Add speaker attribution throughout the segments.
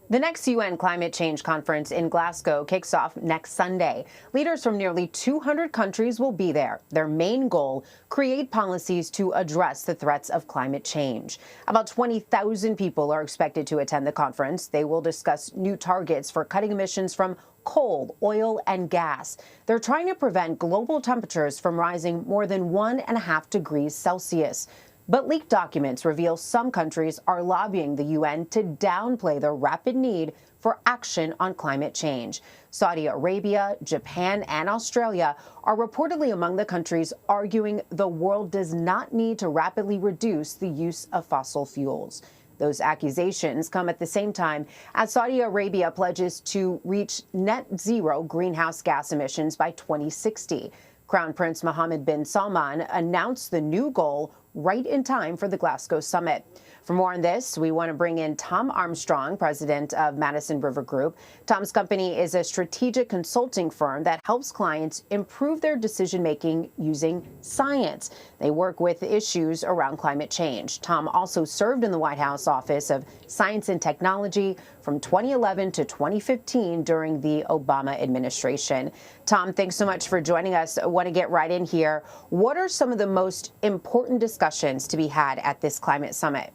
Speaker 1: The next UN climate change conference in Glasgow kicks off next Sunday. Leaders from nearly 200 countries will be there. Their main goal, create policies to address the threats of climate change. About 20,000 people are expected to attend the conference. They will discuss new targets for cutting emissions from coal, oil, and gas. They're trying to prevent global temperatures from rising more than 1.5 degrees Celsius. But leaked documents reveal some countries are lobbying the UN to downplay the rapid need for action on climate change. Saudi Arabia, Japan, and Australia are reportedly among the countries arguing the world does not need to rapidly reduce the use of fossil fuels. Those accusations come at the same time as Saudi Arabia pledges to reach net zero greenhouse gas emissions by 2060. Crown Prince Mohammed bin Salman announced the new goal right in time for the Glasgow summit. For more on this, we want to bring in Tom Armstrong, president of Madison River Group. Tom's company is a strategic consulting firm that helps clients improve their decision-making using science. They work with issues around climate change. Tom also served in the White House Office of Science and Technology from 2011 to 2015 during the Obama administration. Tom, thanks so much for joining us. I want to get right in here. What are some of the most important discussions to be had at this climate summit?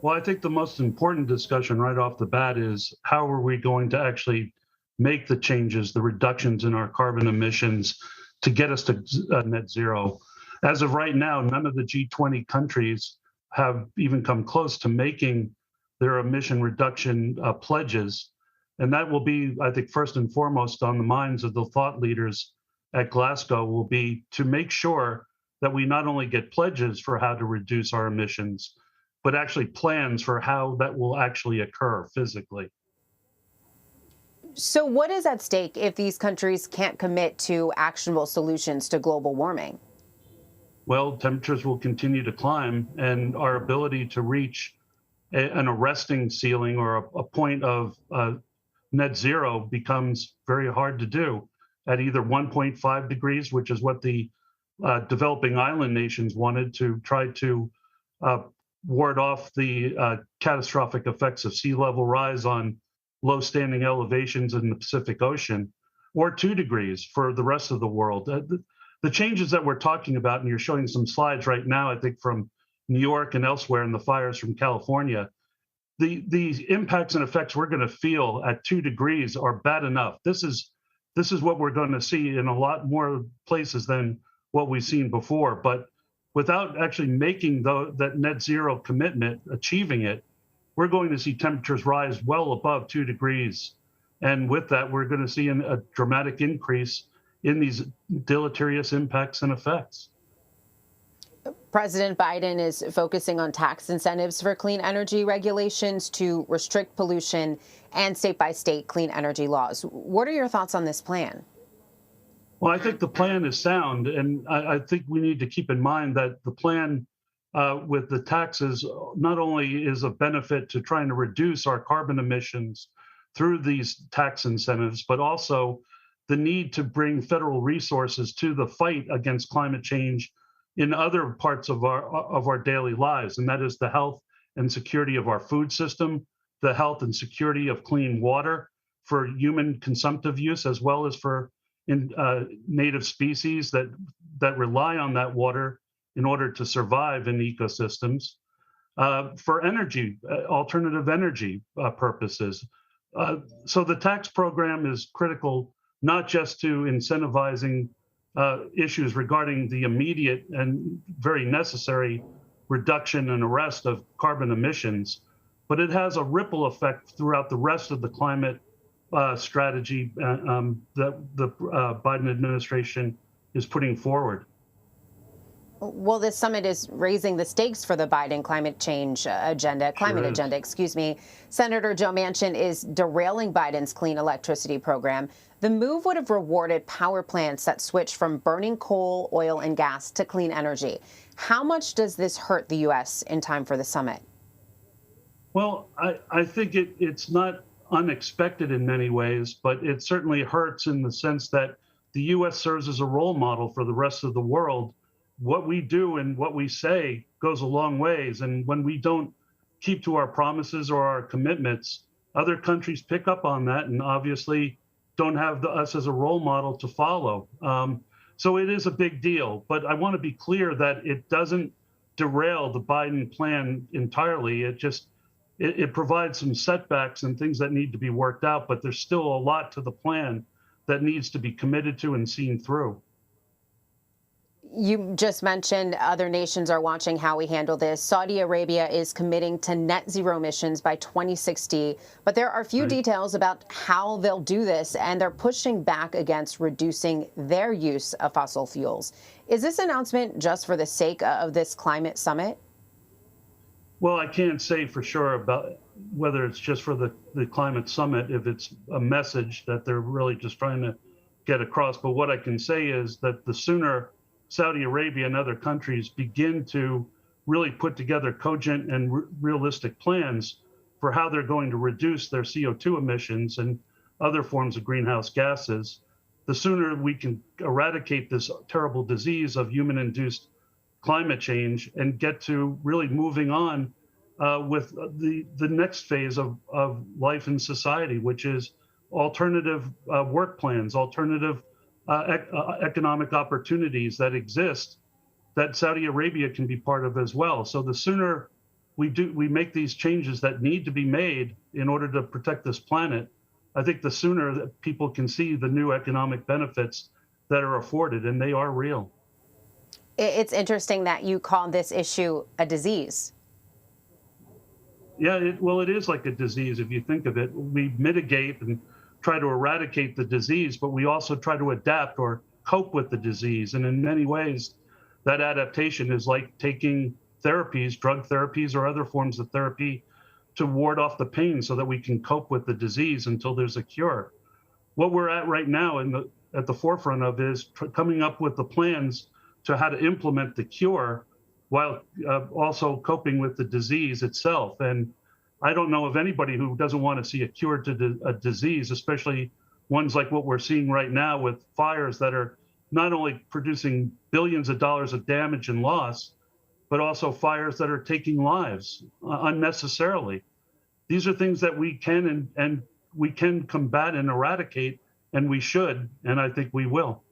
Speaker 2: Well, I think the most important discussion right off the bat is how are we going to actually make the changes, the reductions in our carbon emissions to get us to net zero. As of right now, none of the G20 countries have even come close to making their emission reduction pledges. And that will be, I think, first and foremost on the minds of the thought leaders at Glasgow will be to make sure that we not only get pledges for how to reduce our emissions, but actually plans for how that will actually occur physically.
Speaker 1: So what is at stake if these countries can't commit to actionable solutions to global warming?
Speaker 2: Well, temperatures will continue to climb, and our ability to reach an arresting ceiling or a point of net zero becomes very hard to do at either 1.5 degrees, which is what the developing island nations wanted to try to ward off the catastrophic effects of sea level rise on low standing elevations in the Pacific Ocean, or 2 degrees for the rest of the world. The changes that we're talking about, and you're showing some slides right now, I think from New York and elsewhere, and the fires from California, the impacts and effects we're going to feel at 2 degrees are bad enough. This is what we're going to see in a lot more places than what we've seen before. But without actually making that net zero commitment, achieving it, we're going to see temperatures rise well above 2 degrees. And with that, we're going to see a dramatic increase in these deleterious impacts and effects.
Speaker 1: President Biden is focusing on tax incentives for clean energy regulations to restrict pollution and state-by-state clean energy laws. What are your thoughts on this plan?
Speaker 2: Well, I think the plan is sound, and I think we need to keep in mind that the plan with the taxes not only is a benefit to trying to reduce our carbon emissions through these tax incentives, but also the need to bring federal resources to the fight against climate change in other parts of our daily lives, and that is the health and security of our food system, the health and security of clean water for human consumptive use, as well as for native species that rely on that water in order to survive in ecosystems, for energy, alternative energy purposes. So the tax program is critical, not just to incentivizing issues regarding the immediate and very necessary reduction and arrest of carbon emissions, but it has a ripple effect throughout the rest of the climate strategy that the Biden administration is putting forward.
Speaker 1: Well, this summit is raising the stakes for the Biden climate agenda, excuse me. Senator Joe Manchin is derailing Biden's clean electricity program. The move would have rewarded power plants that switch from burning coal, oil, and gas to clean energy. How much does this hurt the U.S. in time for the summit?
Speaker 2: Well, I think it's not unexpected in many ways, but it certainly hurts in the sense that the U.S. serves as a role model for the rest of the world. What we do and what we say goes a long ways. And when we don't keep to our promises or our commitments, other countries pick up on that and obviously don't have us as a role model to follow. So it is a big deal, but I want to be clear that it doesn't derail the Biden plan entirely. It provides some setbacks and things that need to be worked out, but there's still a lot to the plan that needs to be committed to and seen through.
Speaker 1: You just mentioned other nations are watching how we handle this. Saudi Arabia is committing to net zero emissions by 2060, but there are few details about how they'll do this, and they're pushing back against reducing their use of fossil fuels. Is this announcement just for the sake of this climate summit?
Speaker 2: Well, I can't say for sure about whether it's just for the climate summit, if it's a message that they're really just trying to get across. But what I can say is that the sooner Saudi Arabia and other countries begin to really put together cogent and realistic plans for how they're going to reduce their CO2 emissions and other forms of greenhouse gases, the sooner we can eradicate this terrible disease of human-induced climate change and get to really moving on with the next phase of life in society, which is alternative work plans, alternative economic opportunities that exist that Saudi Arabia can be part of as well. So the sooner we make these changes that need to be made in order to protect this planet, I think the sooner that people can see the new economic benefits that are afforded, and they are real.
Speaker 1: It's interesting that you call this issue a disease.
Speaker 2: Yeah, well, it is like a disease if you think of it. We mitigate and try to eradicate the disease, but we also try to adapt or cope with the disease. And in many ways, that adaptation is like taking therapies, drug therapies, or other forms of therapy to ward off the pain so that we can cope with the disease until there's a cure. What we're at right now at the forefront of is coming up with the plans to how to implement the cure while also coping with the disease itself. And I don't know of anybody who doesn't want to see a cure to a disease, especially ones like what we're seeing right now with fires that are not only producing billions of dollars of damage and loss, but also fires that are taking lives unnecessarily. These are things that we can and we can combat and eradicate, and we should, and I think we will.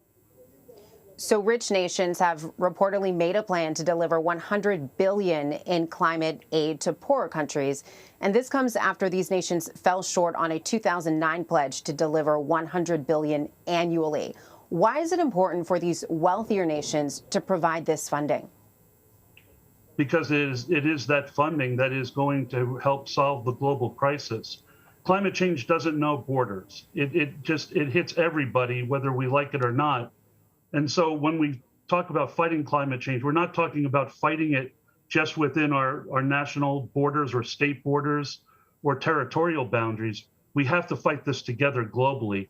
Speaker 1: So rich nations have reportedly made a plan to deliver $100 billion in climate aid to poorer countries. And this comes after these nations fell short on a 2009 pledge to deliver $100 billion annually. Why is it important for these wealthier nations to provide this funding?
Speaker 2: Because it is that funding that is going to help solve the global crisis. Climate change doesn't know borders. It hits everybody, whether we like it or not. And so when we talk about fighting climate change, we're not talking about fighting it just within our national borders or state borders or territorial boundaries. We have to fight this together globally.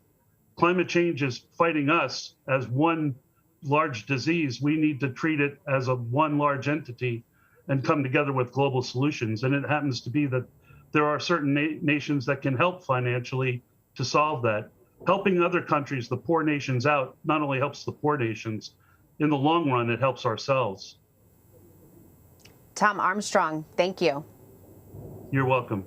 Speaker 2: Climate change is fighting us as one large disease. We need to treat it as one large entity and come together with global solutions. And it happens to be that there are certain nations that can help financially to solve that. Helping other countries, the poor nations out, not only helps the poor nations, in the long run, it helps ourselves.
Speaker 1: Tom Armstrong, thank you.
Speaker 2: You're welcome.